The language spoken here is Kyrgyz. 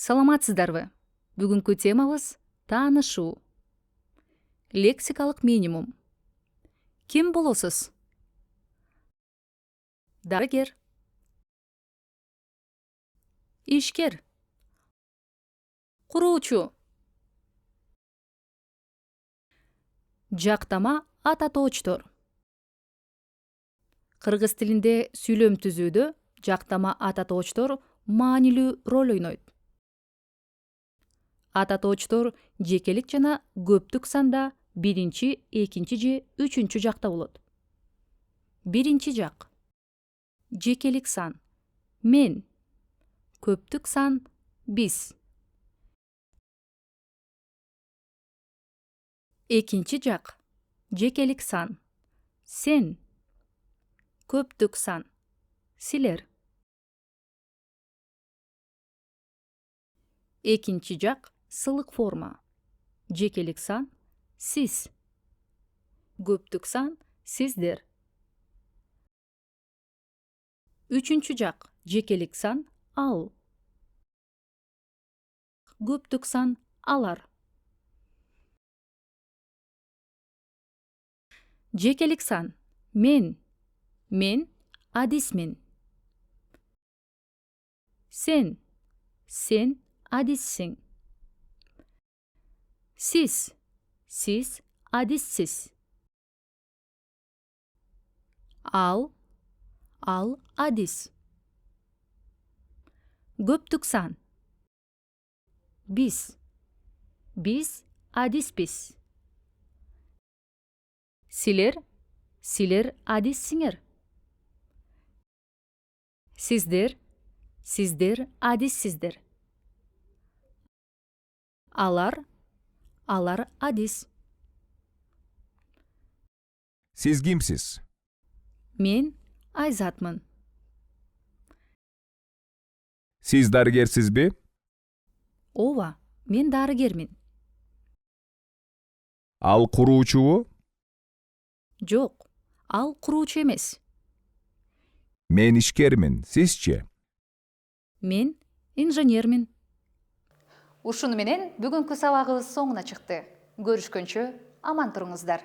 Саламатсыздарбы? Бүгүнкү темабыз таанышуу. Лексикалык минимум. Ким болосуз? Дарыгер. Ишкер. Куруучу. Жактама ата тоочтор. Кыргыз тилинде сүйлөм түзүүдө жактама ата тоочтор маанилүү роль ойнойт. Ата тоочтор жекелик жана көптүк санда биринчи, экинчи же үчүнчү жакта болот. Биринчи жак. Жекелик сан. Мен. Көптүк сан. Биз. Экинчи жак. Жекелик сан. Сен. Көптүк сан. Силер. Экинчи жак. Сылык форма. Жекелик сан. Сиз. Көптүк сан. Сиздер. Үчүнчү жак. Жекелик сан. Ал. Көптүк сан. Алар. Жекелик сан. Мен. Мен адисмин. Сен. Сен адиссиң. Сиз. Сиз адиссиз. Ал. Ал адис. Көптүк сан. Биз. Биз адиспиз. Силер. Силер адиссиңер. Сиздер. Сиздер адиссиздер. Алар. Алар адис. Siz kimsiz? Мен Айзатмын. Siz darıgersizби? Ооба, мен дарыгермин. Ал куруучубу? Жок, ал куруучу эмес. Мен ишкермин, sizче? Мен инженермин. Ушуну менен бүгүнкү сабагыбыз соңуна чыкты. Көрүшкөнчө аман туруңуздар.